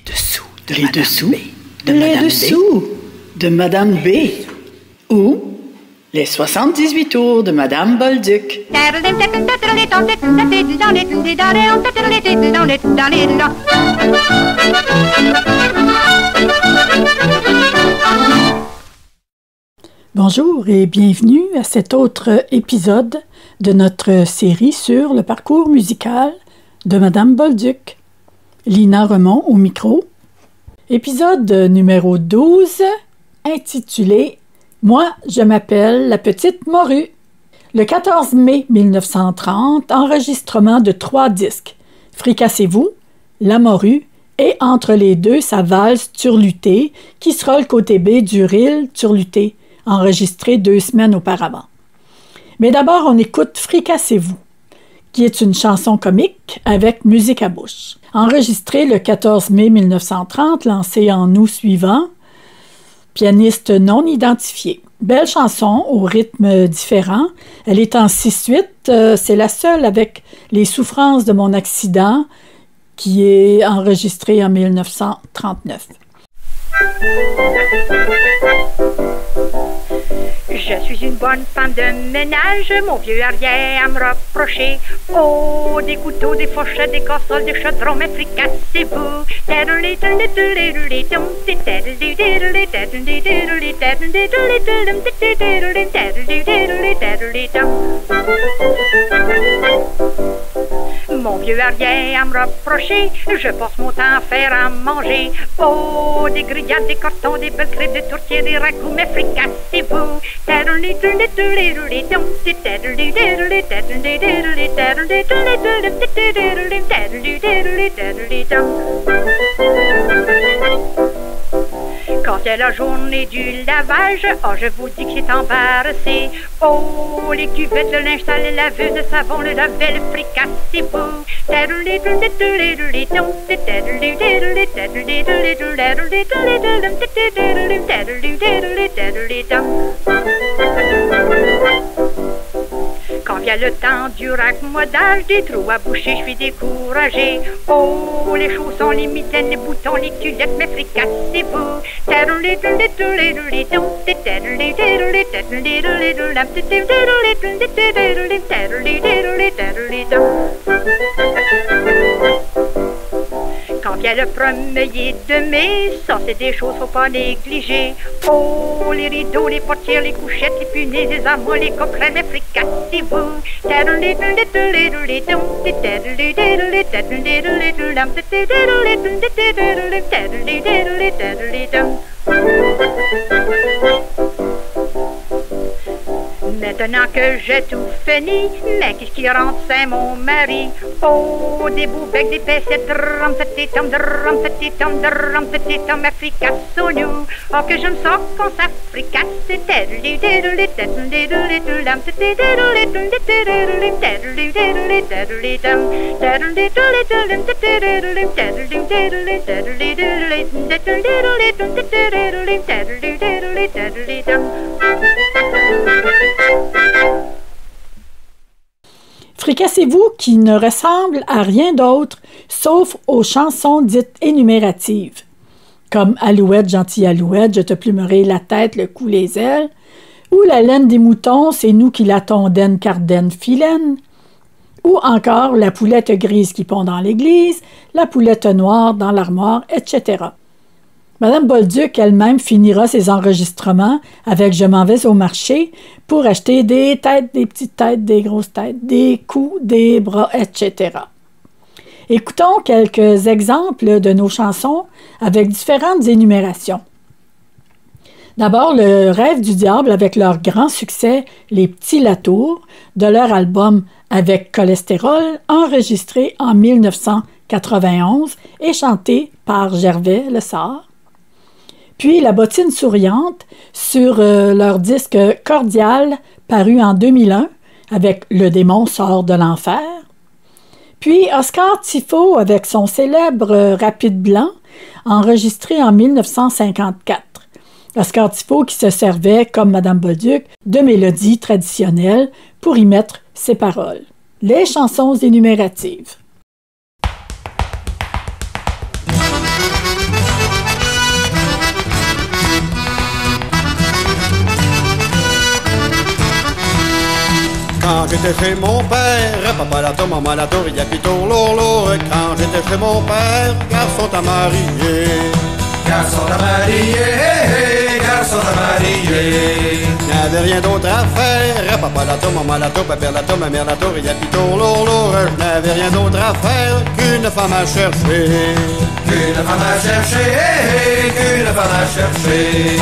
Les dessous de Madame B. Ou les 78 tours de Madame Bolduc. Bonjour et bienvenue à cet autre épisode de notre série sur le parcours musical de Madame Bolduc. Lina Remond au micro. Épisode numéro 12, intitulé « Moi, je m'appelle la petite morue ». Le 14 mai 1930, enregistrement de 3 disques. Fricassez-vous, La morue et entre les deux, sa valse Turlutée, qui sera le côté B du reel Turlutée, enregistré 2 semaines auparavant. Mais d'abord, on écoute Fricassez-vous, qui est une chanson comique avec musique à bouche. Enregistrée le 14 mai 1930, lancée en août suivant, pianiste non identifié. Belle chanson au rythme différent. Elle est en 6/8. C'est la seule avec Les souffrances de mon accident qui est enregistrée en 1939. Je suis une bonne femme de ménage, mon vieux arrière à me reprocher. Oh, des couteaux, des fourchettes, des casseroles, des chaudrons, mais fricassez-vous. Mon vieux arrière à me reprocher, je passe mon temps à faire à manger. Oh, des grillades, des cartons, des belles crêpes, des tourtières, des ragoûts, mais fricassez-vous. Quand c'est la journée du lavage, oh je vous dis que c'est embarrassé. Oh, les cuvettes, le linge sale, la laveuse de savon, le lave-vaisselle, fricassez-vous. Quand vient le temps du raccommodage, des trous à boucher, je suis découragée. Oh, les chaussons, les mitaines, les boutons, les culottes, mais fricassez-vous. Quand vient le 1er de mai, ça c'est des choses faut pas négliger. Oh, les rideaux, les portières, les couchettes, les punaises, les armoires, les coquerelles, mais fricassez-vous. Maintenant que j'ai tout fini, mais qu'est-ce qui rentre, c'est mon mari. Oh, des boubecs, des pincettes, drum, petit tom, mais fricassons-nous. Oh, que je me sens quand ça fricasse. Fricassez-vous qui ne ressemble à rien d'autre sauf aux chansons dites énumératives, comme Alouette, gentille Alouette, je te plumerai la tête, le cou, les ailes, ou La laine des moutons, c'est nous qui la tondaine, cardaine, filaine, ou encore La poulette grise qui pond dans l'église, La poulette noire dans l'armoire, etc. Madame Bolduc elle-même finira ses enregistrements avec « Je m'en vais au marché » pour acheter des têtes, des petites têtes, des grosses têtes, des coups, des bras, etc. Écoutons quelques exemples de nos chansons avec différentes énumérations. D'abord, Le rêve du diable avec leur grand succès « Les petits Latour » de leur album « Avec cholestérol » enregistré en 1991 et chanté par Gervais Lessard. Puis La bottine souriante sur leur disque Cordial paru en 2001 avec Le démon sort de l'enfer. Puis Oscar Tifo avec son célèbre Rapide blanc enregistré en 1954. Oscar Tifo qui se servait, comme Madame Bolduc, de mélodies traditionnelles pour y mettre ses paroles. Les chansons énumératives. j'étais chez mon père, papa la tour, maman la tour, il y a pitour, lourd, lourd. Quand j'étais chez mon père, garçon à marier. Garçon à marier, garçon à marier. N'avait rien d'autre à faire, papa la tour, maman la tour, papa la tour, ma mère la tour, il y a pitour, lourd, lourd. Je n'avais rien d'autre à faire qu'une femme à chercher. Qu'une femme à chercher, qu'une femme à chercher.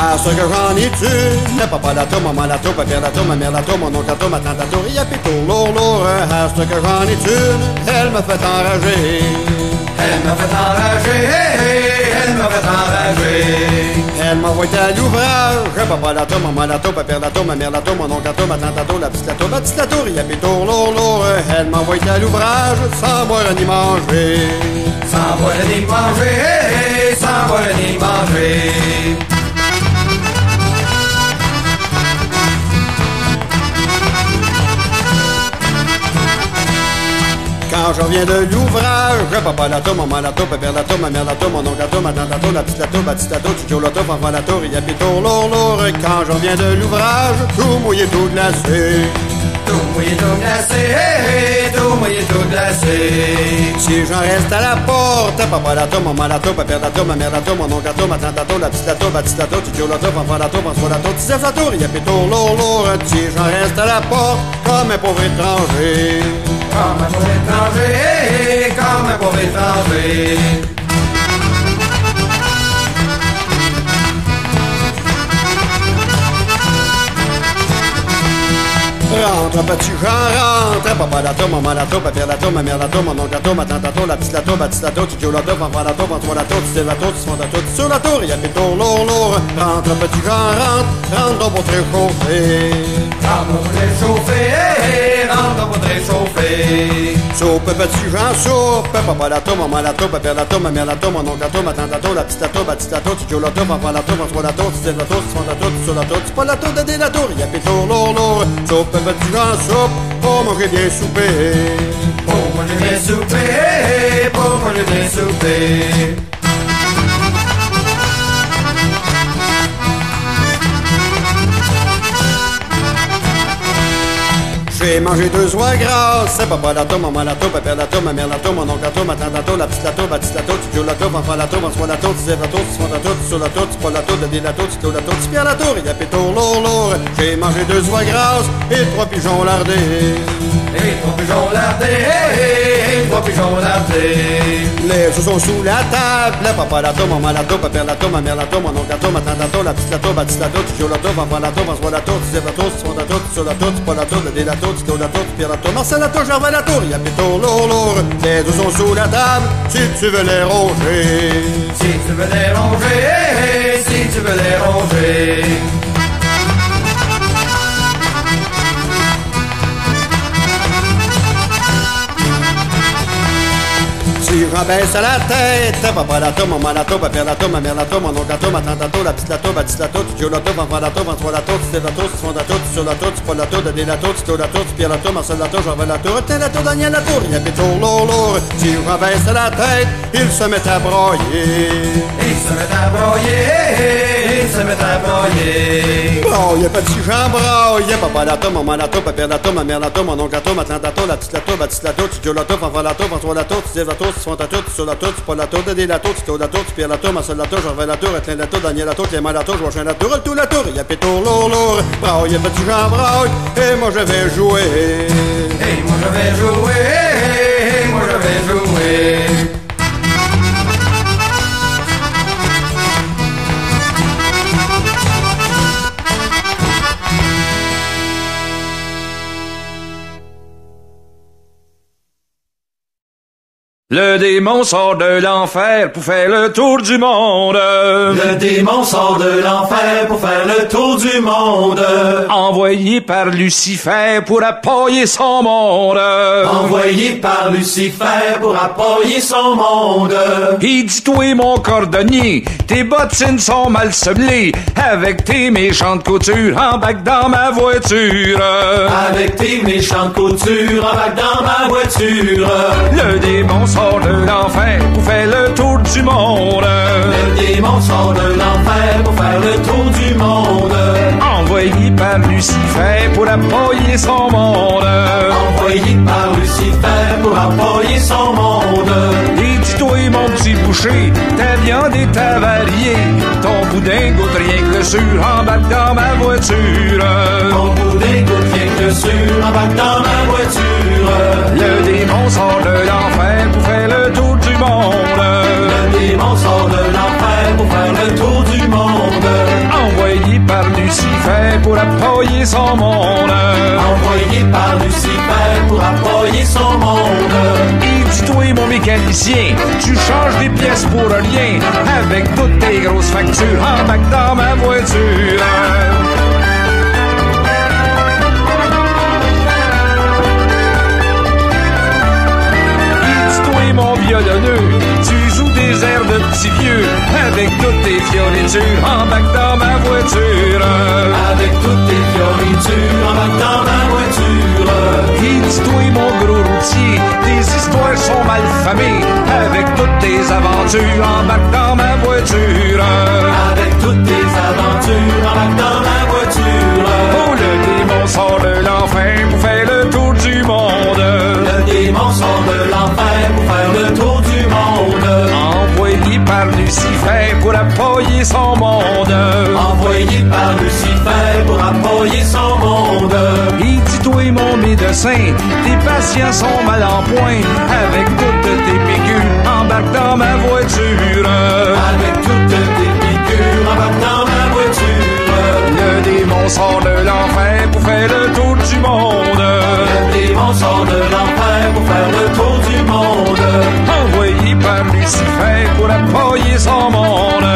À ce que j'en ai une, papa la tour, maman la tour, papa la tour, ma mère la tour, mon oncle la tour, ma tante la tour, il y a pitour, lourd, lourd. À ce que j'en ai une, elle me fait enrager. Elle m'a fait enrager, elle m'a fait enrager. Elle m'envoie à l'ouvrage, papa la tour, maman la tour, papa la tour, ma mère la tour, mon oncle la tour, ma tante la tour, la petite la tour, ma petite la tour, il y a pitour, lourd, lourd. Elle m'envoie à l'ouvrage, sans boire ni manger. Sans boire ni manger, sans boire ni manger. Quand je reviens de l'ouvrage, papa la tour, maman la tour, papa la tour, ma mère la tour, mon oncle la tour, ma tante la tour, la petite la tour, baptiste la tour, Tchitcho la tour, enfant la tour, il y a pitour, lourd, lourd. Quand je reviens de l'ouvrage, tout mouillé, tout glacé. Tout mouillé, tout glacé, tout mouillé, tout glacé. Si j'en reste à la porte, papa la tour, maman la tour, papa la tour, ma mère la tour, mon oncle la tour, ma tante la tour, la petite la tour, baptiste la tour, Tchitcho la tour, enfant la tour, François la tour, Tissef la tour, il y a pitour, lourd, lourd. Si j'en reste à la porte, comme un pauvre étranger. Comme un pauvre étranger, comme un pauvre étranger. Rentre, petit Jean, rentre, papa la tour, maman la tour, papa la tour, ma mère la tour, mon oncle la tour, ma tante la tour, la petite la tour, baptiste la tour, Tchitcho la tour, enfant la tour, François la tour, Tissef la tour, Tissef la tour, sur la tour, il y a pitour, lourd, lourd. Rentre, petit Jean, rentre donc pour te réchauffer. Rentre pour te réchauffer, rentre pour te réchauffer. Soupe, petit Jean, soupe, papa la tour, maman la tour, papa la tour, ma mère la tour, mon oncle la tour, ma tante la tour, la petite la tour, baptiste la tour, Tchitcho la tour, enfant la tour, François la tour, Tissef la tour, Tissef la tour, sur la tour, Tissef la tour, Dédé la tour, il y a pitour, lourd, lourd. Soupe, petit Jean, soupe, pour manger bien souper. Pour manger bien souper, pour manger bien souper. J'ai mangé 2 oies grasses, papa la tour, maman la tour, papa la tour, ma mère la tour, mon oncle la tour, ma tante la tour, la petite la tour, baptiste la tour, Tchitcho la tour, enfant la tour, François la tour, Tissef la tour, Tissef la tour, Tissot la tour, Tissot la tour, Dédé la tour, Tito la tour, Tispierre la tour, il y a pitour, lourd, lourd. J'ai mangé 2 oies grasses et 3 pigeons lardés. Et 3 pigeons lardés, et 3 pigeons lardés. Les œufs sont sous la table, papa la tour, maman la tour, papa la tour, ma mère la tour, mon oncle la tour, ma tante la tour, la petite la tour, baptiste la tour, Tchitcho la tour, enfant la tour, François la tour, Tissef la tour, Tissot la tour, Tissot la tour, Tissot la tour, Dédé la tour, Tito la tour, Tispierre la tour, Marcel la tour, Gervais la tour, il y a pitour, lourd, lourd. Les œufs sont sous la table, si tu veux les ronger. Si tu veux les ronger, si tu veux les ronger. Si j'abaisse la tête, papa la tour, maman la tour, papa la tour, ma mère la tour, mon oncle la tour, ma tante la tour, la petite la tour, baptiste la tour, Tchitcho la tour, enfant la tour, François la tour, Tissef la tour, Tissot la tour, Tissot la tour, Tissot la tour, Dédé la tour, Tito la tour, Tispierre la tour, Marcel la tour, Gervais la tour, Étienne la tour, Daniel la tour, il y a pitour, lourd, lourd. Si j'abaisse la tête, il se met à broyer. Il se met à broyer, il se met à broyer. Broye, petit Jean, broye, papa la tour, maman la tour, papa la tour, ma mère la tour, mon oncle la tour, ma tante la tour, la petite la tour, baptiste la tour, Tchitcho la tour, enfant la tour, François la tour, Tissef la tour, Tissot la tour, Tissot la tour, Tissot la tour, Dédé la tour, Tito la tour, Tispierre la tour, Marcel la tour, Gervais la tour, Étienne la tour, Daniel la tour, Clément la tour, Joachim la tour, tout la tour, il y a pitour, lourd, lourd. Broye, petit Jean, broye, et moi je vais jouer. Et moi je vais jouer, et moi je vais jouer. Le démon sort de l'enfer pour faire le tour du monde. Le démon sort de l'enfer pour faire le tour du monde. Envoyé par Lucifer pour appuyer son monde. Envoyé par Lucifer pour appuyer son monde. Il dit, toi mon cordonnier, tes bottines sont mal semblées. Avec tes méchantes coutures, embarque dans ma voiture. Avec tes méchantes coutures, embarque dans ma voiture. Le démon sort sort de l'enfer pour faire le tour du monde. Le démon sort de l'enfer pour faire le tour du monde. Envoyé par Lucifer pour appuyer son monde. Envoyé par Lucifer pour appuyer son monde. Et dis-toi, mon petit boucher, ta viande est avariée. Ton boudin goûte rien que le sur, embarque dans ma voiture. Ton boudin goûte rien que le sur, embarque dans ma voiture. Le démon sort de l'enfer pour faire le tour du monde. Le démon sort de l'enfer pour faire le tour du monde. Envoyé par Lucifer pour appuyer son monde. Envoyé par Lucifer pour appuyer son monde. Et dis-toi, mon mécanicien, tu changes des pièces pour rien. Avec toutes tes grosses factures, embarque dans ma voiture. Mon violonneux, tu joues des airs de petit vieux. Avec toutes tes fioritures, embarque dans ma voiture. Avec toutes tes fioritures, embarque dans ma voiture. Et dis-toi, mon gros routier, tes histoires sont mal famées. Avec toutes tes aventures, embarque dans ma voiture. Avec toutes tes aventures, embarque dans ma voiture. Oh, le démon sort de l'enfer pour faire le tour du monde. Le démon sort de l'enfer pour faire le tour du monde. Envoyé par Lucifer pour appuyer son monde. Envoyé par Lucifer pour appuyer son monde. Et dis-toi, mon médecin, tes patients sont mal en point. Avec toutes tes piqûres, embarque dans ma voiture. Avec toutes tes piqûres, embarque dans ma voiture. Le démon sort de l'enfer pour faire le tour du monde. Le démon sort de l'enfer pour faire le tour du monde. Envoyé par Lucifer pour appuyer son monde.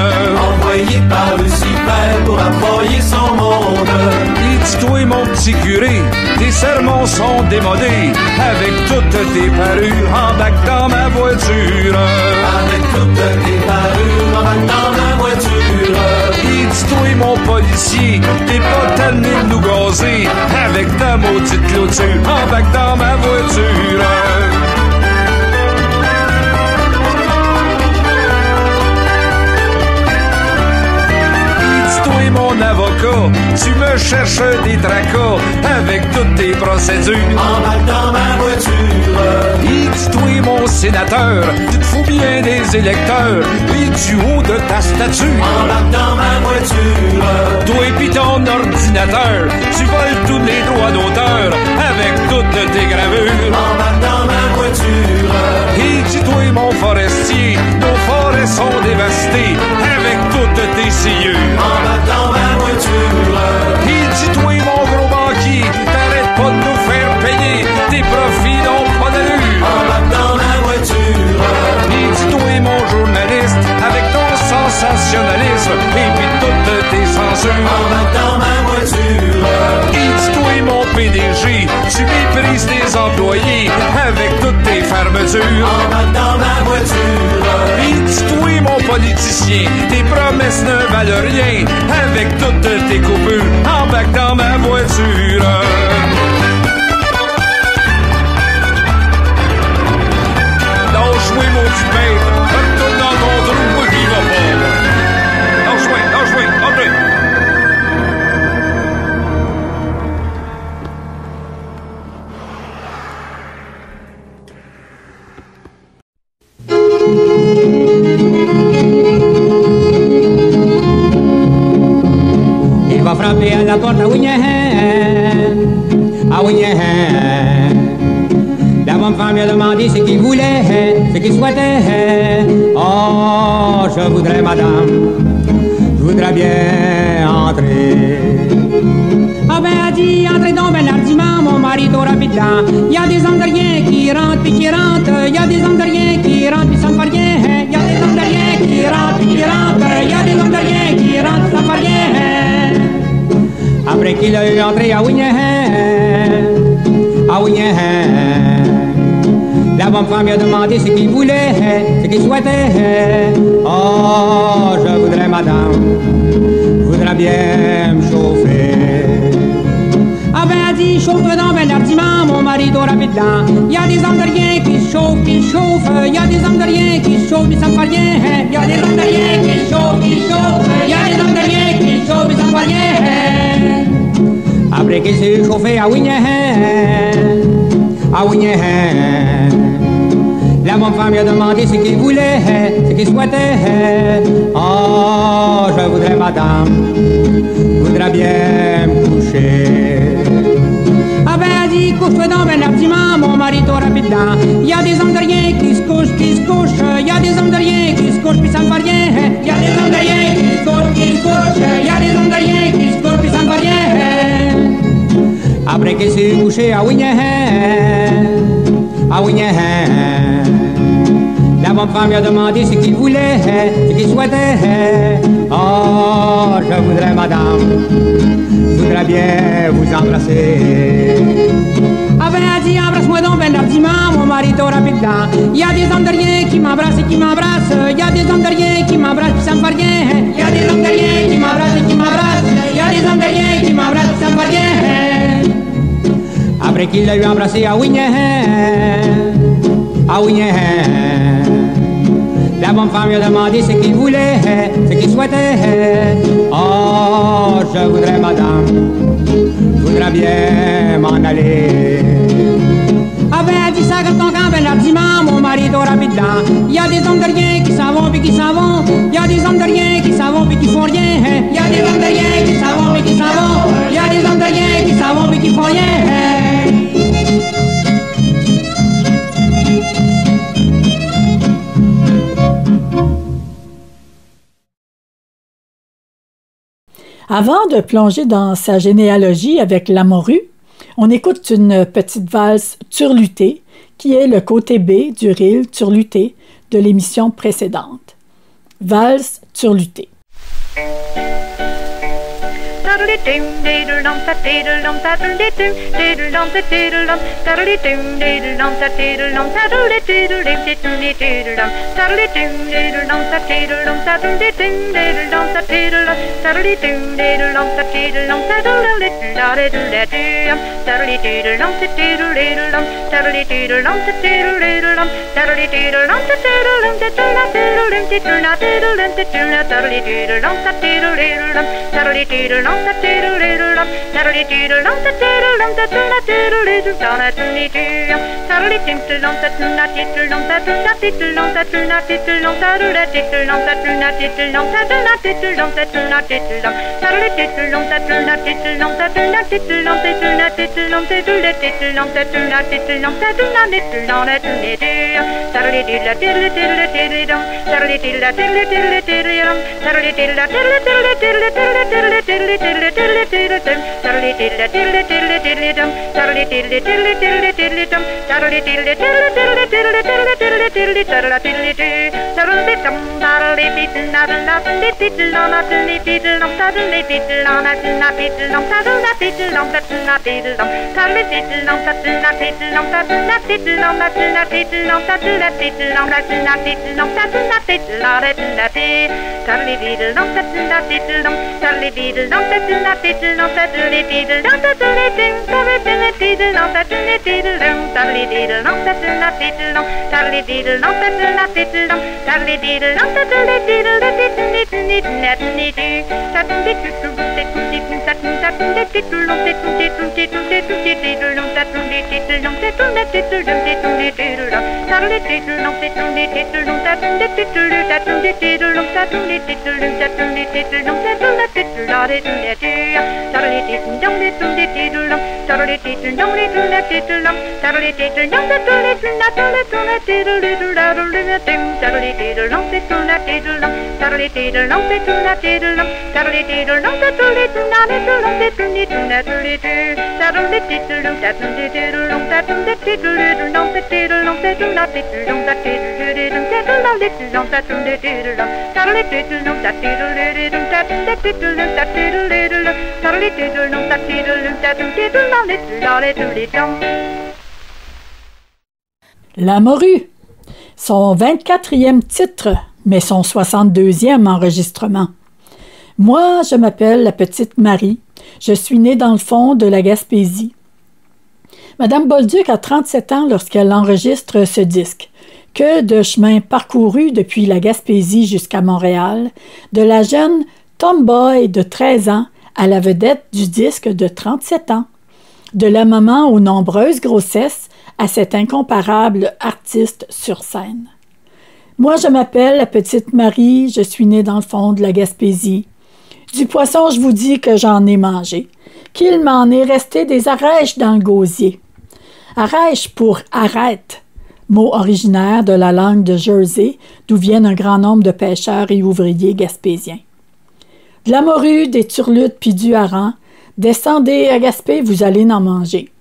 Envoyé par Lucifer pour appuyer son monde. Et dis-toi, mon petit curé, tes sermons sont démodés. Avec toutes tes parures, embarque dans ma voiture. Avec toutes tes parures, embarque dans ma voiture. Et dis-toi, mon policier, t'es pas tanné de nous gazer. Avec ta maudite clôture, embarque dans ma voiture. Toi, mon avocat, tu me cherches des tracas avec toutes tes procédures. Embarque dans ma voiture. Et dis-toi, mon sénateur, tu te fous bien des électeurs, puis du haut de ta statue. Embarque dans ma voiture. Toi et ton ordinateur, tu voles tous les droits d'auteur avec toutes tes gravures. Embarque dans ma voiture. Et dis-toi, mon forestier, nos forêts sont dévastées avec toutes tes sciures. Embarque dans ma voiture. Et dis-toi, mon gros banquier, t'arrêtes pas de nous faire payer, tes profits n'ont pas d'allure. Embarque dans ma voiture. Et dis-toi, mon journaliste, avec ton sensationnalisme et puis toutes tes censures. Embarque dans ma voiture. Et dis-toi, mon PDG, tu méprises tes employés avec toutes tes fermetures. Embarque dans ma voiture. Et dis-toi, mon politicien, tes promesses ne valent rien avec toutes tes coupures. Embarque dans ma voiture. Lâche-moi, mon petit père, retourne dans ton trou, moi qui va pas. Lâche-moi, lâche-moi, lâche-moi. Il va frapper à la porte à Winnie. La bonne femme lui a demandé ce qu'il voulait, ce qu'il souhaitait. Oh, je voudrais, madame, je voudrais bien entrer. Ah ben, a dit, entrez donc ben hardiment, mon mari trop rapidement. Il y a des hommes de rien qui rentrent puis qui rentrent. Il y a des hommes de rien qui rentrent puis ça ne fait rien. Il y a des hommes de rien qui rentrent puis qui rentrent. Il y a des hommes de rien qui rentrent, ça ne fait rien. Après qu'il a eu entré à Winnie, la bonne femme lui a demandé ce qu'il voulait, ce qu'il souhaitait. Oh, je voudrais, madame, je voudrais bien me chauffer. Ah ben, elle dit, dit, chauffe-toi dans ben l'ardiment, mon mari t'aura rapide dedans. Y a des hommes de rien qui se chauffent, y a des hommes de rien qui se chauffent, mais ça me fait rien. Y a des hommes de rien qui se chauffent, y a des hommes de rien qui se chauffent, mais ça me fait rien. Après qu'il s'est chauffé à Wignahan, la bonne femme lui a demandé ce qu'il voulait, ce qu'il souhaitait. Oh, je voudrais, madame, je voudrais bien me coucher. Ah ben, elle dit, couche-toi dans ben l'ardiment, mon mari t'aura mis dedans. Y a des hommes de rien qui se couchent, y a des hommes de rien qui se couchent, puis ça me fait rien. Y a des hommes de rien qui se couchent, y a des hommes de rien qui se couchent, puis ça me fait rien. Après qu'il s'est couché à Wignahan, la bonne femme lui a demandé ce qu'il voulait, ce qu'il souhaitait. Oh, je voudrais, madame, je voudrais bien vous embrasser. Ah ben, elle dit, embrasse-moi donc ben l'ardiment, mon mari t'aura mis dedans. Y a des hommes de rien qui m'embrassent et qui m'embrassent. Y a des hommes de rien qui m'embrassent, puis ça me fait rien. Y a des hommes de rien qui m'embrassent et qui m'embrassent. Y a des hommes de rien qui m'embrassent, puis ça me fait rien. Après qu'il l'a eu embrassé à Wignahan, la bonne femme lui a demandé ce qu'il voulait, ce qu'il souhaitait. Oh, je voudrais, madame, je voudrais bien m'en aller. Ah ben, elle dit ça quand ton camp, ben l'ardiment, mon mari t'aura mis dedans. Y a des hommes de rien qui s'en vont puis qui s'en vont. Y a des hommes de rien qui s'en vont puis qui font rien. Y a des hommes de rien qui s'en vont puis qui s'en vont. Y a des hommes de rien qui s'en vont puis qui font rien. Avant de plonger dans sa généalogie avec la morue, on écoute une petite valse turlutée qui est le côté B du reel turluté de l'émission précédente. Valse turlutée. La morue, son 24e titre, mais son 62e enregistrement. Moi, je m'appelle la petite Marie. Je suis née dans le fond de la Gaspésie. Madame Bolduc a 37 ans lorsqu'elle enregistre ce disque. Que de chemin parcouru depuis la Gaspésie jusqu'à Montréal, de la jeune tomboy de 13 ans à la vedette du disque de 37 ans, de la maman aux nombreuses grossesses à cette incomparable artiste sur scène. Moi, je m'appelle la petite Marie, je suis née dans le fond de la Gaspésie. Du poisson, je vous dis que j'en ai mangé, qu'il m'en est resté des arèches dans le gosier. Arèche pour arrête, mot originaire de la langue de Jersey, d'où viennent un grand nombre de pêcheurs et ouvriers gaspésiens. De la morue, des turlutes puis du hareng, descendez à Gaspé, vous allez en manger.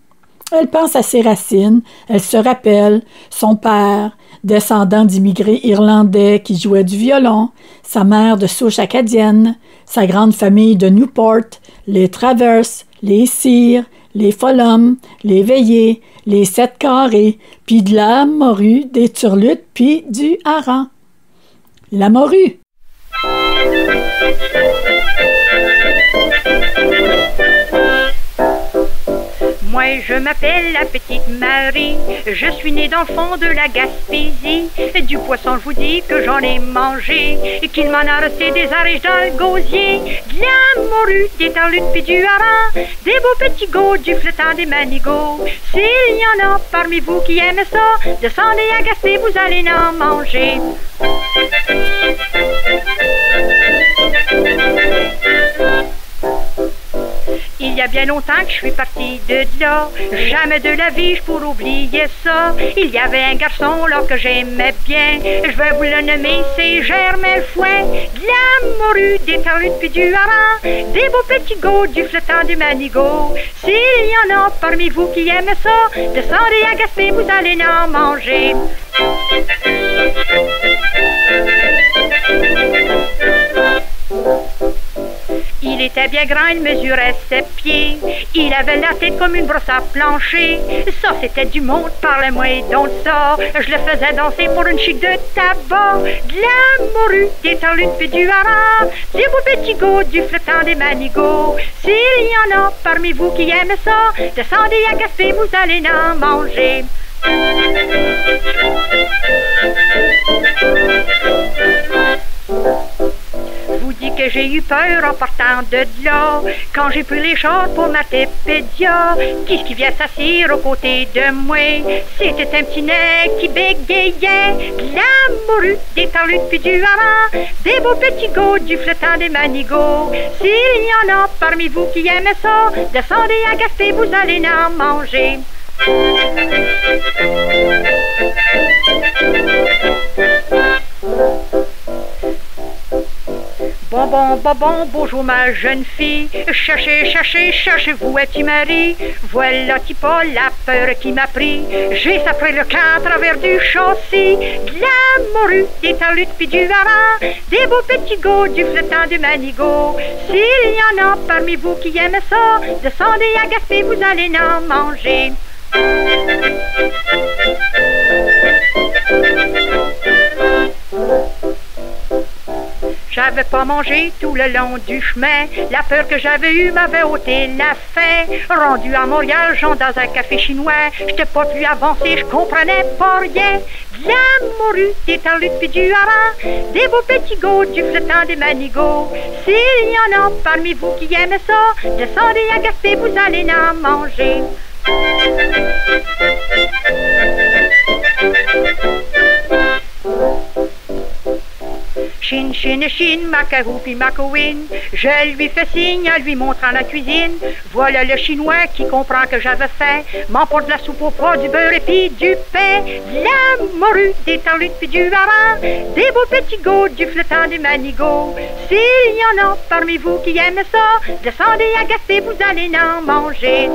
Elle pense à ses racines, elle se rappelle son père, descendant d'immigrés irlandais qui jouait du violon, sa mère de souche acadienne, sa grande famille de Newport, les Travers, les Cyr, les Folhom, les Veillés, les Sept Carrés, puis de la morue, des turlutes, puis du hareng. La morue. Moi je m'appelle la petite Marie, je suis née dans le fond de la Gaspésie. Du poisson je vous dis que j'en ai mangé, et qu'il m'en a resté des arèches dans le gosier. De la morue, des tarlutes puis du hareng, des beaux petits goûts, du flottant, des manigots. S'il y en a parmi vous qui aiment ça, descendez à Gaspé, vous allez en manger. Il y a bien longtemps que je suis partie de là, jamais de la vie je pourrais oublier ça. Il y avait un garçon là que j'aimais bien, je vais vous le nommer, c'est Germain le Fouin. De la morue, des tarlutes puis du hareng, des beaux petits goûts, du flottant, du manigot. S'il y en a parmi vous qui aiment ça, descendez à Gaspé, vous allez en manger. Il était bien grand, il mesurait 7 pieds. Il avait la tête comme une brosse à plancher. Ça, c'était du monde, parlez-moi donc ça. Je le faisais danser pour une chic de tabac. De la morue, des tarlutes puis du hareng, des beaux petits goûts, du flottant, des manigots. S'il y en a parmi vous qui aiment ça, descendez à Gaspé, vous allez en manger. Je vous dis que j'ai eu peur en partant de là, quand j'ai pris les chars pour ma Tépédia. Qu'est-ce qui vient s'asseoir aux côtés de moi? C'était un petit nez qui bégayait. De la morue, des tarlutes puis du hareng, des beaux petits goûts, du flottant, des manigots. S'il y en a parmi vous qui aiment ça, descendez à Gaspé, vous allez en manger. Bon, bonjour ma jeune fille. Cherchez-vous un petit mari. Voilà qui pas la peur qui m'a pris. J'ai sapé le camp à travers du châssis. De la morue, des tarlutes puis du hareng, des beaux petits goûts, du flottant, du manigot. S'il y en a parmi vous qui aiment ça, descendez à Gaspé, vous allez en manger. J'avais pas mangé tout le long du chemin. La peur que j'avais eue m'avait ôté la faim. Rendu à Montréal, j'entre dans un café chinois. J'étais pas plus avancé, je comprenais pas rien. De la morue, des tarlutes puis du hareng, des beaux petits goûts, du flottant, des manigots. S'il y en a parmi vous qui aiment ça, descendez à Gaspé, vous allez en manger. Chine, Macahou puis Macouine. Je lui fais signe en lui montrant la cuisine. Voilà le chinois qui comprend que j'avais faim. M'emporte de la soupe au pois, du beurre et puis du pain. De la morue, des tarlutes puis du hareng, des beaux petits goûts, du flottant, des manigots. S'il y en a parmi vous qui aiment ça, descendez à Gaspé, vous allez en manger.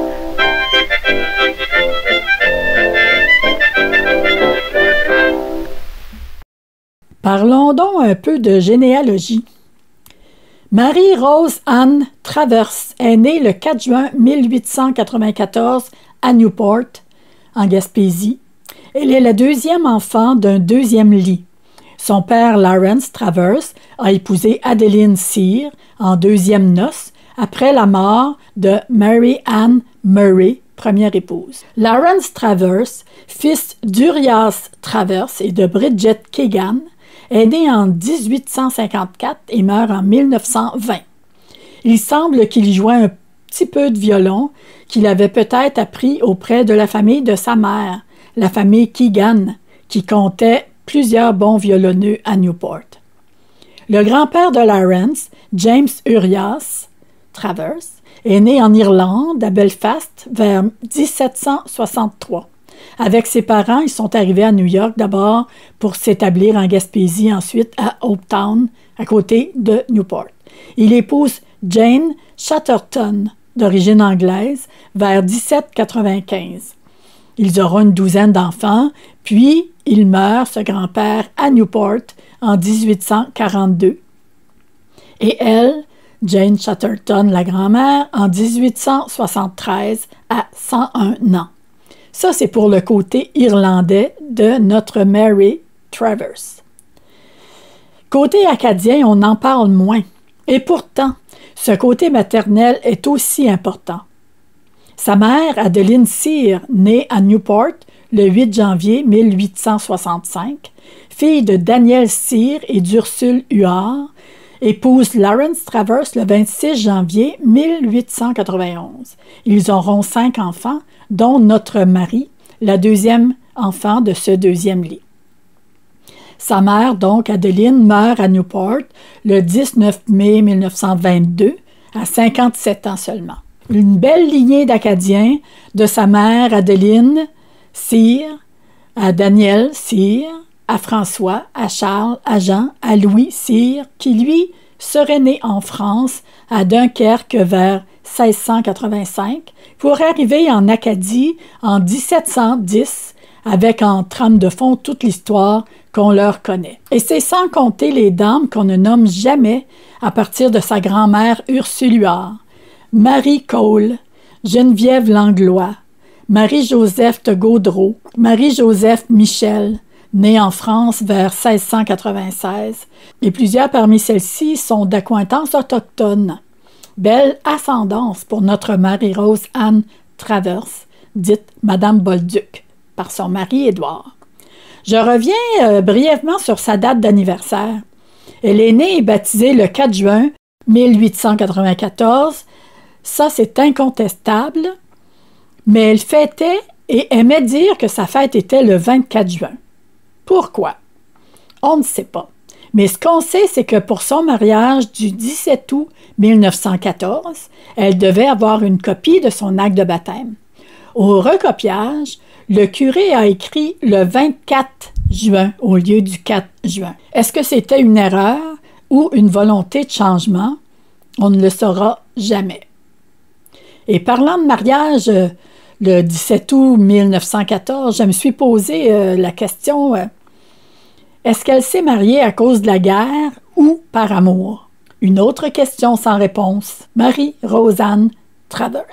Parlons donc un peu de généalogie. Marie-Rose Anne Travers est née le 4 juin 1894 à Newport, en Gaspésie. Elle est la deuxième enfant d'un deuxième lit. Son père, Lawrence Travers, a épousé Adeline Cyr en deuxième noces après la mort de Mary Ann Murray, première épouse. Lawrence Travers, fils d'Urias Travers et de Bridget Keegan, est né en 1854 et meurt en 1920. Il semble qu'il jouait un petit peu de violon qu'il avait peut-être appris auprès de la famille de sa mère, la famille Keegan, qui comptait plusieurs bons violonneux à Newport. Le grand-père de Lawrence, James Urias Travers, est né en Irlande, à Belfast, vers 1763. Avec ses parents, ils sont arrivés à New York d'abord pour s'établir en Gaspésie, ensuite à Hopetown, à côté de Newport. Il épouse Jane Chatterton, d'origine anglaise, vers 1795. Ils auront une douzaine d'enfants, puis il meurt, ce grand-père, à Newport en 1842. Et elle, Jane Chatterton, la grand-mère, en 1873, à 101 ans. Ça, c'est pour le côté irlandais de notre Mary Travers. Côté acadien, on en parle moins. Et pourtant, ce côté maternel est aussi important. Sa mère, Adeline Cyr, née à Newport le 8 janvier 1865, fille de Daniel Cyr et d'Ursule Huard, épouse Lawrence Travers le 26 janvier 1891. Ils auront 5 enfants, dont notre Marie, la deuxième enfant de ce deuxième lit. Sa mère, donc Adeline, meurt à Newport le 19 mai 1922, à 57 ans seulement. Une belle lignée d'Acadiens, de sa mère Adeline Cyr, à Daniel Cyr, à François, à Charles, à Jean, à Louis Cyr, qui lui serait né en France, à Dunkerque vers 1685, pour arriver en Acadie en 1710, avec en trame de fond toute l'histoire qu'on leur connaît. Et c'est sans compter les dames qu'on ne nomme jamais à partir de sa grand-mère Ursule Huard, Marie Cole, Geneviève Langlois, Marie-Joseph de Gaudreau, Marie-Joseph Michel, née en France vers 1696, et plusieurs parmi celles-ci sont d'accointances autochtones. Belle ascendance pour notre Marie-Rose Anne Travers, dite Madame Bolduc, par son mari Édouard. Je reviens brièvement sur sa date d'anniversaire. Elle est née et baptisée le 4 juin 1894. Ça, c'est incontestable, mais elle fêtait et aimait dire que sa fête était le 24 juin. Pourquoi? On ne sait pas. Mais ce qu'on sait, c'est que pour son mariage du 17 août 1914, elle devait avoir une copie de son acte de baptême. Au recopiage, le curé a écrit le 24 juin au lieu du 4 juin. Est-ce que c'était une erreur ou une volonté de changement? On ne le saura jamais. Et parlant de mariage, le 17 août 1914, je me suis posé la question, est-ce qu'elle s'est mariée à cause de la guerre ou par amour? Une autre question sans réponse. Marie-Rosanne Travers.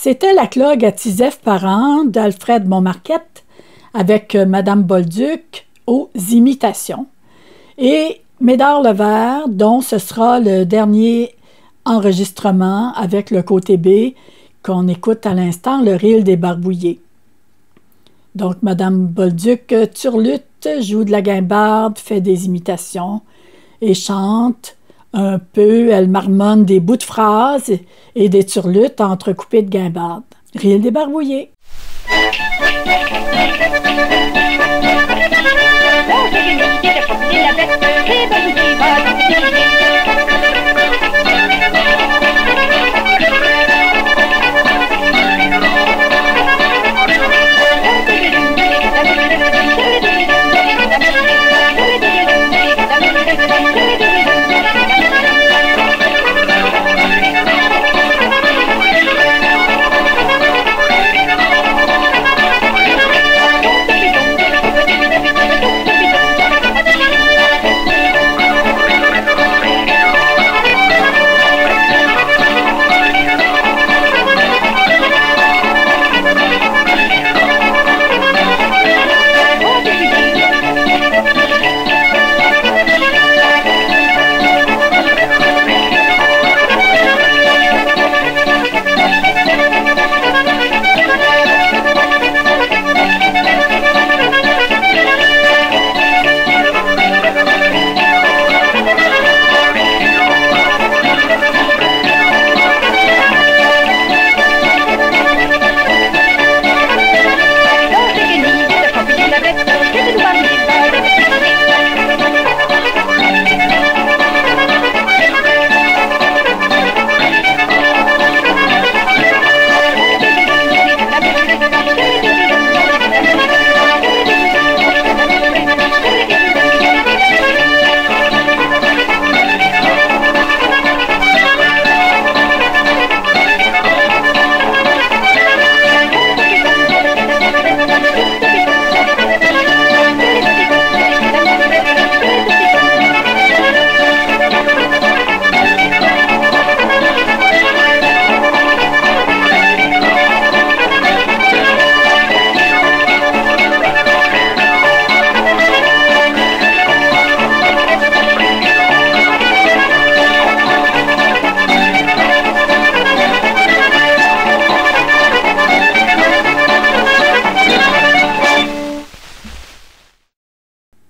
C'était la clogue à Tisef Parent d'Alfred Montmarquette avec Madame Bolduc aux imitations. Et Médard Levert, dont ce sera le dernier enregistrement avec le côté B qu'on écoute à l'instant, le reel des Barbouillés. Donc, Madame Bolduc turlute, joue de la guimbarde, fait des imitations et chante un peu. Elle marmonne des bouts de phrases et des turlutes entrecoupées de guimbarde. Reel des Barbouillés.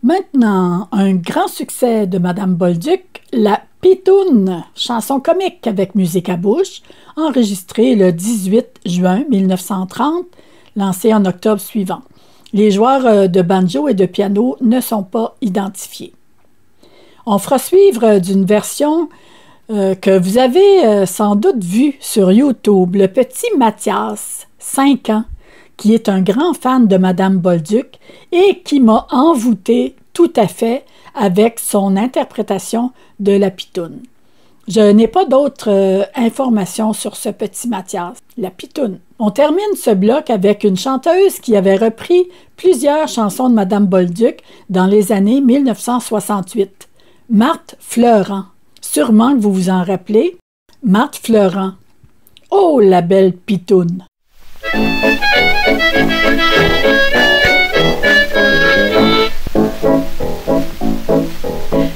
Maintenant, un grand succès de Madame Bolduc, la Pitoune, chanson comique avec musique à bouche, enregistrée le 18 juin 1930, lancée en octobre suivant. Les joueurs de banjo et de piano ne sont pas identifiés. On fera suivre d'une version que vous avez sans doute vue sur YouTube, le petit Mathias, 5 ans, qui est un grand fan de Madame Bolduc et qui m'a envoûté tout à fait avec son interprétation de la Pitoune. Je n'ai pas d'autres informations sur ce petit Mathias, la Pitoune. On termine ce bloc avec une chanteuse qui avait repris plusieurs chansons de Madame Bolduc dans les années 1968, Marthe Fleurant. Sûrement que vous vous en rappelez, Marthe Fleurant. Oh, la belle Pitoune!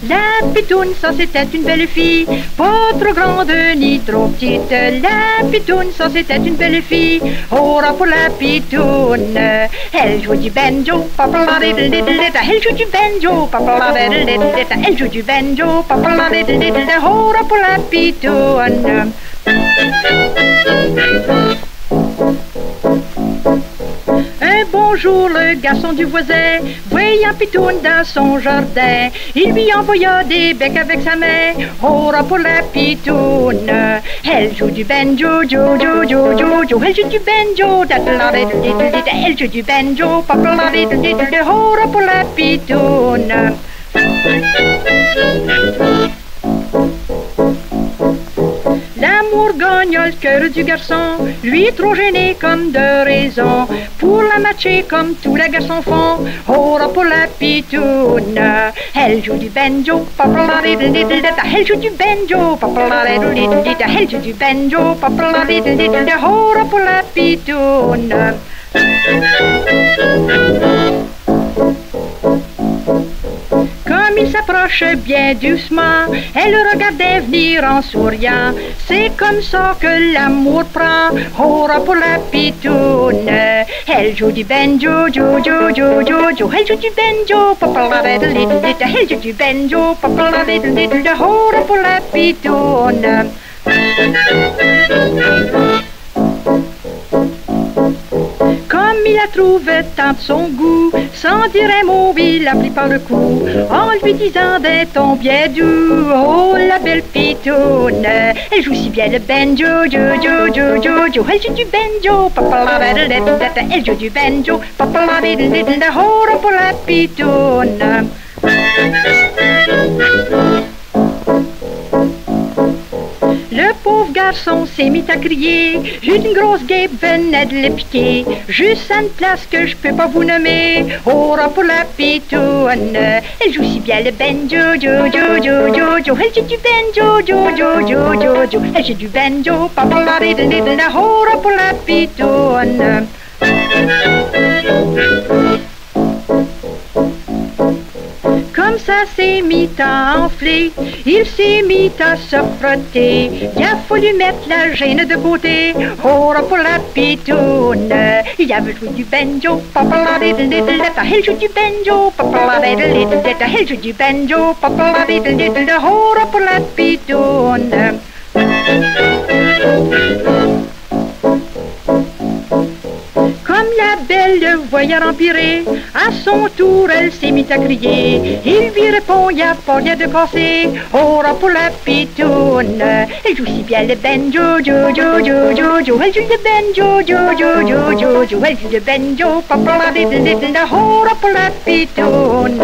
La Pitoune, ça c'était une belle fille, pas trop grande ni trop petite. La Pitoune, ça c'était une belle fille, hurrah pour la Pitoune. Elle joue du banjo, elle joue du banjo, elle joue du banjo, hurrah pour la Pitoune. Un bon jour, le garçon du voisin voyant Pitoune dans son jardin, il lui envoya des becs avec sa main. Hurrah pour la Pitoune. Elle joue du banjo, jo, jo, jo, jo, jo. Elle joue du banjo, elle joue du banjo, hurrah pour la Pitoune. L'amour gagne le cœur du garçon, lui trop gêné comme de raison, pour la matcher comme tous les garçons font. Oh là pour la pitoune, elle joue du banjo, elle joue du banjo, elle joue du banjo, oh là pour la pitoune. Comme il s'approche bien doucement, elle le regardait venir en souriant. C'est comme ça que l'amour prend. Oh là pour la pitoune, elle joue du banjo, jo jo jo jo jo. Elle joue du banjo, elle joue du banjo, oh là pour la pitoune. Comme il la trouve tant de son goût, sans dire un mot, il l'a pris par le cou, en lui disant d'un ton bien doux. Oh la belle pitoune, elle joue si bien le banjo, jo jo jo jo jo. Elle joue du banjo, elle joue du banjo, oh pour la pitoune. Le pauvre garçon s'est mis à crier, une grosse guêpe venait de le piquer, juste à une place que je peux pas vous nommer. Oh là pour la pitoune, elle joue si bien le banjo, jo jo jo jo jo. Elle joue du banjo, jo jo jo jo jo. Elle joue du banjo, oh là pour la pitoune. Comme ça s'est mis à enfler, il s'est mis à se frotter. Il a fallu mettre la gêne de côté. Oh là pour la pitoune, il avait joué du banjo, elle joue du banjo, elle joue du banjo, oh là pour la pitoune. Comme la belle le voyait empirer, à son tour elle s'est mise à crier. Il lui répond, y a pas rien de cassé. Oh là pour la pitoune, elle joue si bien le banjo, jo jo jo jo jo. Elle joue le banjo, jo jo jo jo jo. Elle joue le banjo, oh là pour la pitoune.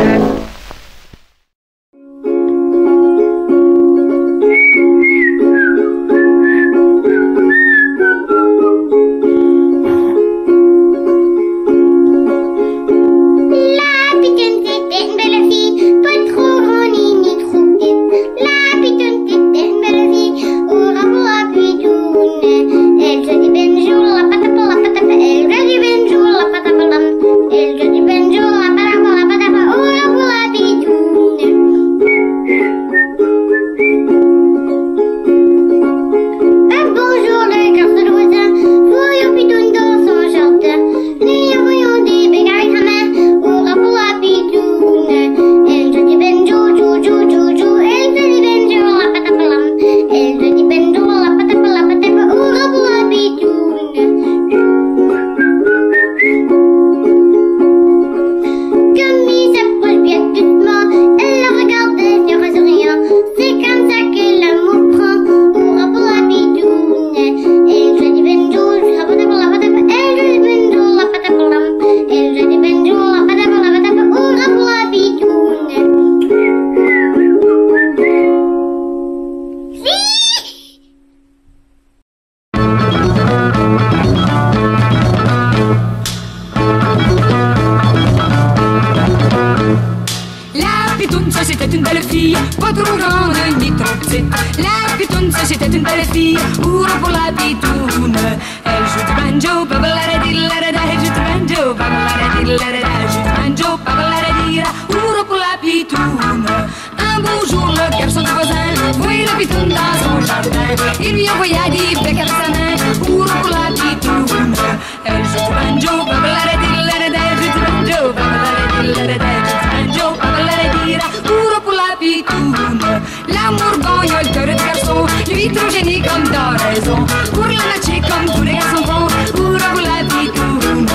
L'amour gagne le cœur du garçon, lui trop gêné comme t'as raison. Pour la matcher comme tous les garçons font, pour la pitoune.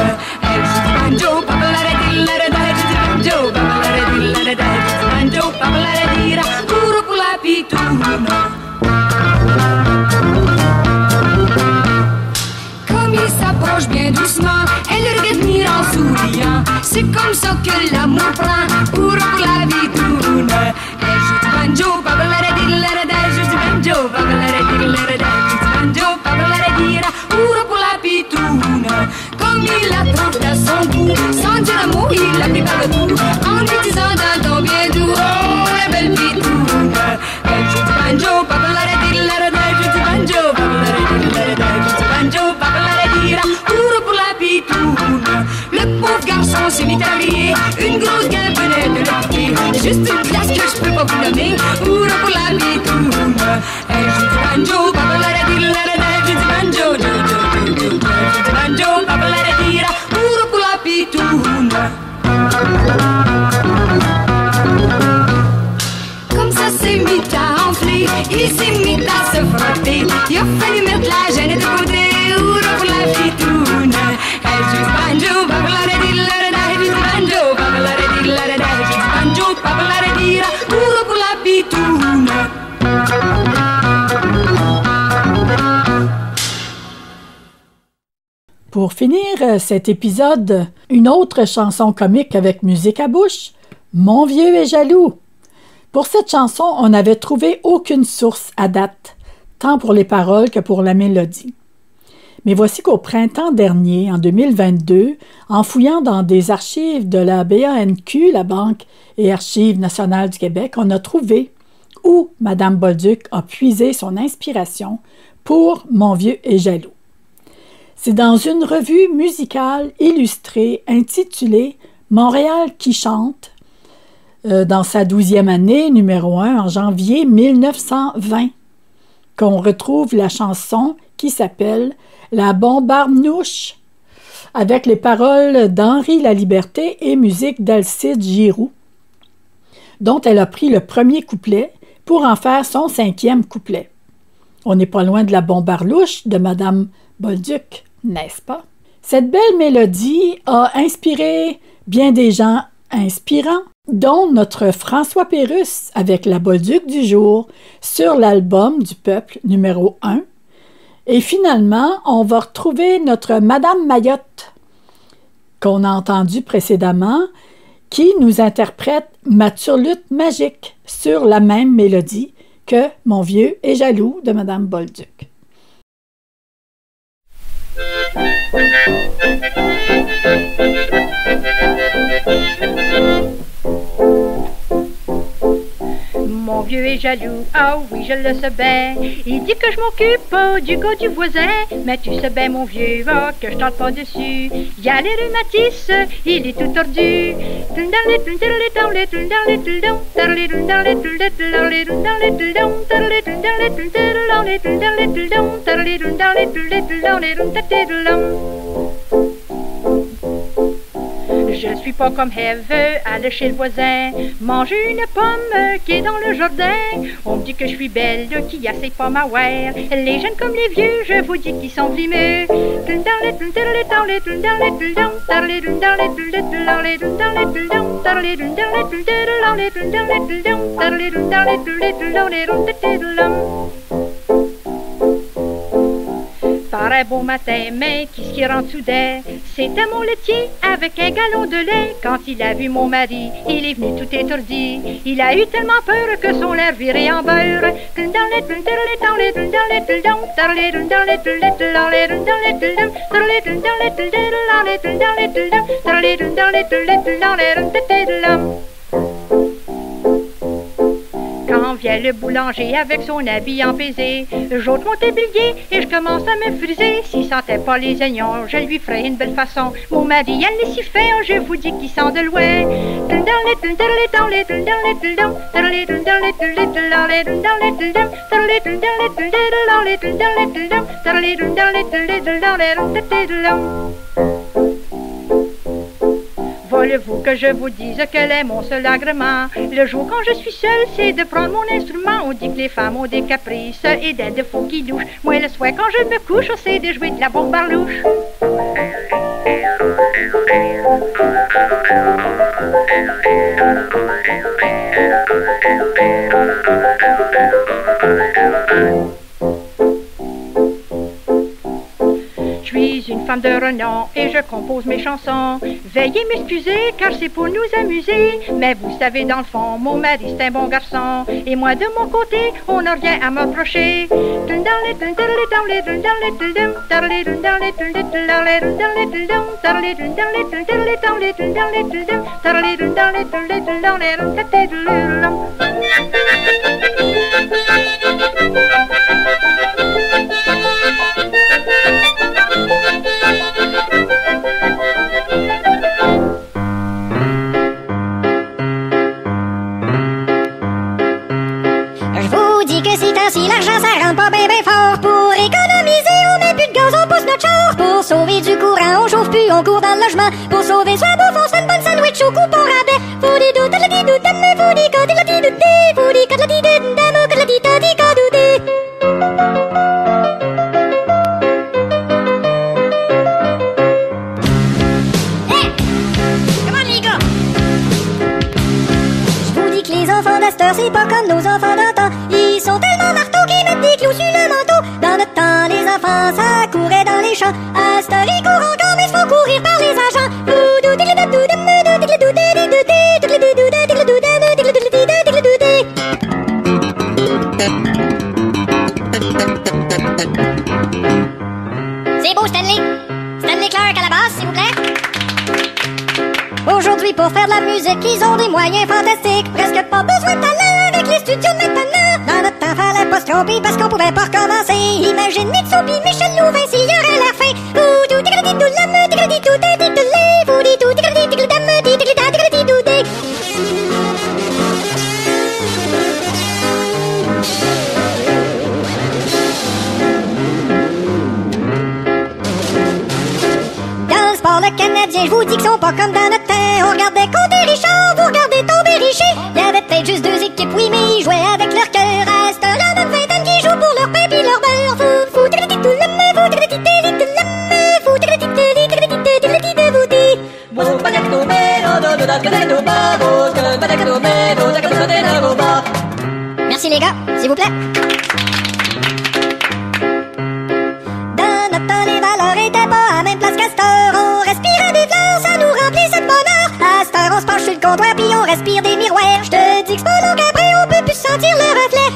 Elle joue du banjo, papa la dilla, elle joue du banjo, papa la dilla, elle joue du banjo, papa la dilla, pour la pitoune. Comme il s'approche bien doucement, elle le regarde venir en souriant. C'est comme ça que l'amour prend, pour la pitoune. Elle joue du banjo, papa la dilla, elle joue du banjo, papa la dilla, elle joue du banjo, papa juste une place que je peux pas vous nommer. Oura pour la pitoune. Elle joue du banjo, papa la di la da, elle joue du banjo, jo jo jo jo, elle joue du banjo, papa la di la, oura pour la pitoune. Comme ça c'est mis à enfler, il s'est mis à se frotter. Il a fallu mettre la gêne de côté, oura pour la pitoune. Elle joue du banjo, papa la di la da, elle joue du banjo, papa la di la da, elle joue du banjo, papa la di la, oura pour la pitoune. Pour finir cet épisode, une autre chanson comique avec musique à bouche, Mon vieux est jaloux. Pour cette chanson, on n'avait trouvé aucune source à date, tant pour les paroles que pour la mélodie. Mais voici qu'au printemps dernier, en 2022, en fouillant dans des archives de la BANQ, la Banque et Archives nationales du Québec, on a trouvé où Mme Bolduc a puisé son inspiration pour Mon vieux est jaloux. C'est dans une revue musicale illustrée intitulée « Montréal qui chante » dans sa 12e année, numéro 1, en janvier 1920, qu'on retrouve la chanson qui s'appelle « La Bombarnouche » avec les paroles d'Henri Laliberté et musique d'Alcide Giroux, dont elle a pris le premier couplet pour en faire son 5e couplet. On n'est pas loin de la Bombarlouche de Mme Bolduc, n'est-ce pas? Cette belle mélodie a inspiré bien des gens inspirants, dont notre François Pérusse avec la Bolduc du jour sur l'album du Peuple numéro 1. Et finalement, on va retrouver notre Madame Mayotte, qu'on a entendu précédemment, qui nous interprète Ma turlute magique sur la même mélodie que Mon vieux est jaloux de Mme Bolduc. Mon vieux est jaloux, ah oui je le sais bien. Il dit que je m'occupe du gars du voisin. Mais tu sais bien mon vieux, ah, que je tente pas dessus. Il y a les rhumatismes, il est tout tordu. Je suis pas comme Ève, aller chez le voisin, manger une pomme qui est dans le jardin. On me dit que je suis belle, qui a ses pommes à voir. Les jeunes comme les vieux, je vous dis qu'ils sont vlimeux. Par un beau matin, mais qu'est-ce qui rentre soudain? C'était mon laitier avec un galon de lait. Quand il a vu mon mari, il est venu tout étourdi. Il a eu tellement peur que son lait virait en beurre. Quand vient le boulanger avec son habit empesé, j'ôte mon tablier et je commence à me friser. S'il sentait pas les oignons, je lui ferais une belle façon. Mon mari, elle les si fait, je vous dis qu'il sent de loin. Voulez-vous que je vous dise quel est mon seul agrément? Le jour quand je suis seule, c'est de prendre mon instrument. On dit que les femmes ont des caprices et des défauts qui louchent. Moi, le soir, quand je me couche, c'est de jouer de la bombarlouche. Je suis une femme de renom et je compose mes chansons. Veuillez m'excuser car c'est pour nous amuser. Mais vous savez dans le fond, mon mari c'est un bon garçon. Et moi de mon côté, on n'a rien à m'approcher. pousse notre char. Pour sauver du courant, on chauffe plus, on court dans le logement. Pour sauver sa bouffe, on se fait une bonne sandwich au coupon rabais. Foudi-dou, tadadidou, dame, foudi-ka, tadadidou-dé, foudi-ka, tadadidou, dame, kadadidadikadou-dé. Hey! Come on, les gars! Je vous dis que les enfants d'Astor, c'est pas comme nos enfants d'antan. Ils sont tellement marteaux qu'ils mettent des clous sur le manteau. Dans notre temps, les enfants, ça courait dans les champs. Astor, ils courent encore, mais se font courir par les agents. C'est beau, Stanley. Stanley Clark à la basse, s'il vous plaît. Aujourd'hui, pour faire de la musique, ils ont des moyens fantastiques. Presque pas besoin de talent avec les studios de maintenant. Dans notre temps, fallait pas se tromper parce qu'on pouvait pas recommencer. Imagine Mitsu pis Michel Louvain s'il y aurait l'air fin. Foudou, tigradidou, lame, tigradidou, tadidou-lé. Foudidou, tigradidou, dame, tigradidou-dé. Dans le sport, le Canadien, je vous dis qu'ils sont pas comme dans notre temps. On regardait compter Richard, vous regardez tomber Richer. Il y avait peut-être juste deux équipes, oui, mais ils jouaient avec leur cœur. À cette heure-là, même vingtaine qui jouent pour leur pain pis leur beurre. Fou, tigradidou, lame, fou, tigradidou, lame, fou, tigradidou-dé. Merci les gars, s'il vous plaît. Dans notre temps, les valeurs étaient pas à la même place qu'à cette heure. On respirait de l'air, ça nous remplissait de bonheur. À cette heure, on se penche sur le comptoir puis on respire des miroirs. Je te dis que c'est pas long qu'après, on peut plus sentir le reflet.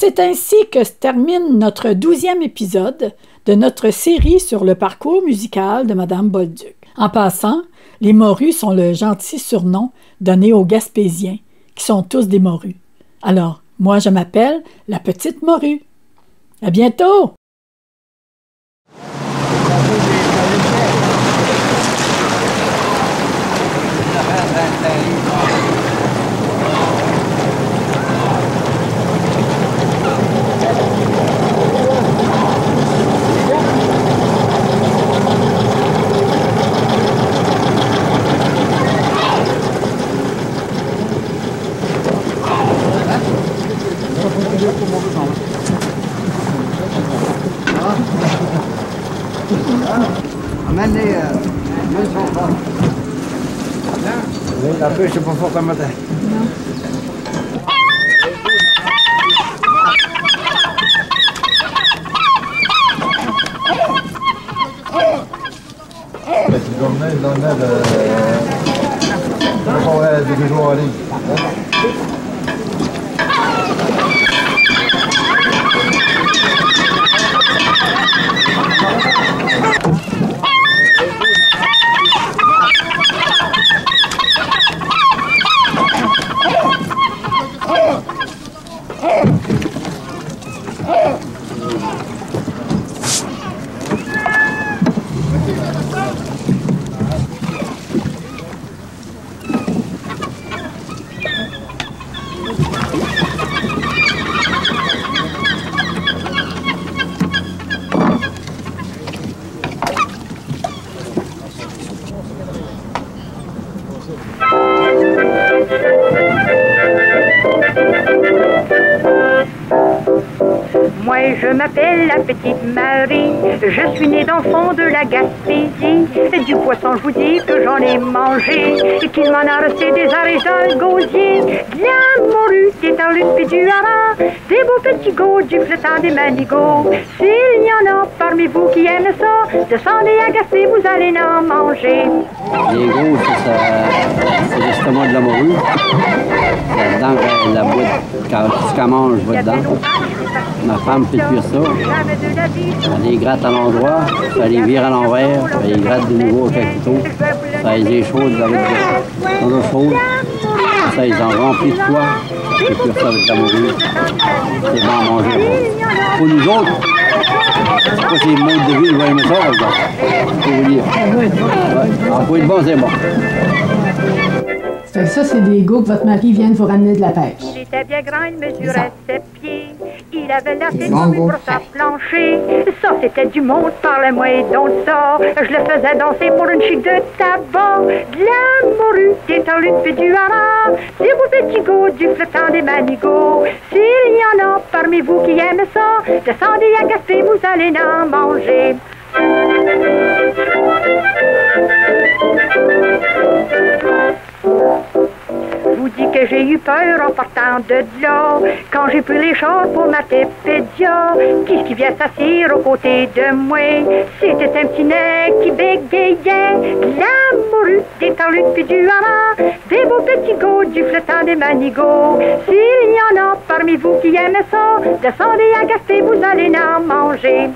C'est ainsi que se termine notre 12e épisode de notre série sur le parcours musical de Madame Bolduc. En passant, les morues sont le gentil surnom donné aux Gaspésiens, qui sont tous des morues. Alors, moi je m'appelle la petite morue. À bientôt! Amenez, la pêche, c'est pas fort comme matin. Tu dois venir dans le de 2 jours en ligne. Moi je m'appelle la petite Marie, je suis née dans le fond de la Gaspésie. Du poisson je vous dis que j'en ai mangé, et qu'il m'en a resté des arrêts dans le gosier. De la morue, des tarlutes puis du hareng, des beaux petits gauds, du flottant, des manigots. S'il y en a parmi vous qui aiment ça, descendez à Gaspé, vous allez en manger. Les gros, c'est justement de la morue. Là-dedans, la boîte, quand tu manges, va dedans. Ma femme fait cuire ça. Elle les gratte à l'endroit, elle les vire à l'envers, elle les gratte de nouveau avec un couteau. Ça les échaude avec de l'eau chaude. Ça, ils en remplissent de quoi. Fait cuire ça avec de la morue. C'est bon à manger. Pour nous autres, je sais pas si les modes de vie, ils vont aimer ça, par exemple. Pour vous dire. Ouais. Pour être bon, c'est bon. Fait que ça, c'est des gars que votre mari vient de vous ramener de la pêche. Il était bien grand, il mesurait ses pieds. Il avait la tête comme une brosse à plancher. Ça, c'était du monde, parlez-moi donc ça. Je le faisais danser pour une chic de tabac. De la morue, des tarlutes puis du hareng, des beaux petits gauds, du flottant, des manigots. S'il y en a parmi vous qui aiment ça, descendez à Gaspé, vous allez en manger. Vous dis que j'ai eu peur en partant de là, quand j'ai pris les choses pour ma tépédia. Qu'est-ce qui vient s'asseoir aux côtés de moi? C'était un petit nez qui bégayait. La morue, des tarlutes puis du hareng, des beaux petits gauds, du flottant, des manigots. S'il y en a parmi vous qui aiment ça, descendez à Gaspé, vous allez en manger.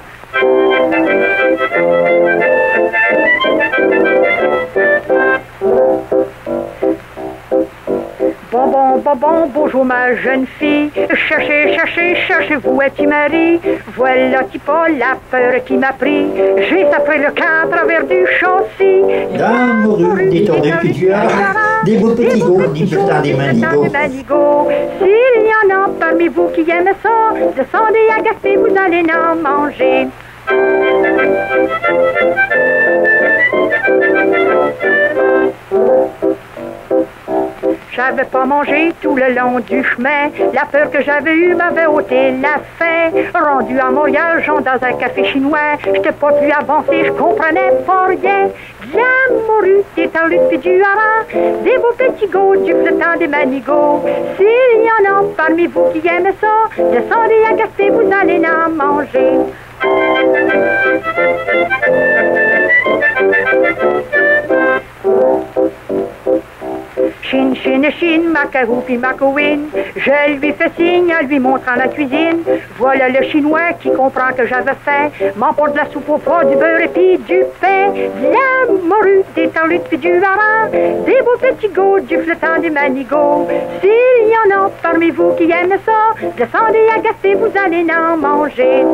Bon, bonjour ma jeune fille. Cherchez-vous un petit mari. Voilà qui pas la peur qui m'a pris. J'ai sapé le camp à travers du châssis. Dans la morue, des tordus puis du hareng, des beaux petits gauds, du flottant, des manigots. S'il y en a parmi vous qui aiment ça, descendez à Gaspé, vous allez en manger. J'avais pas mangé tout le long du chemin. La peur que j'avais eue m'avait ôté la faim. Rendu à Montréal, j'entre dans un café chinois. J'étais pas plus avancé, je comprenais pas rien. De la morue, des tarlutes puis du hareng, des beaux petits gauds, du flottant, des manigots. S'il y en a parmi vous qui aiment ça, descendez à Gaspé, vous allez en manger. Chine, Macahou puis Macouine. Je lui fais signe en lui montrant la cuisine. Voilà le chinois qui comprend que j'avais faim. M'emporte de la soupe au poids, du beurre et puis du pain. De la morue, des tarlutes puis du hareng, des beaux petits gauds, du flottant, des manigots. S'il y en a parmi vous qui aiment ça, descendez à Gaspé, vous allez en manger.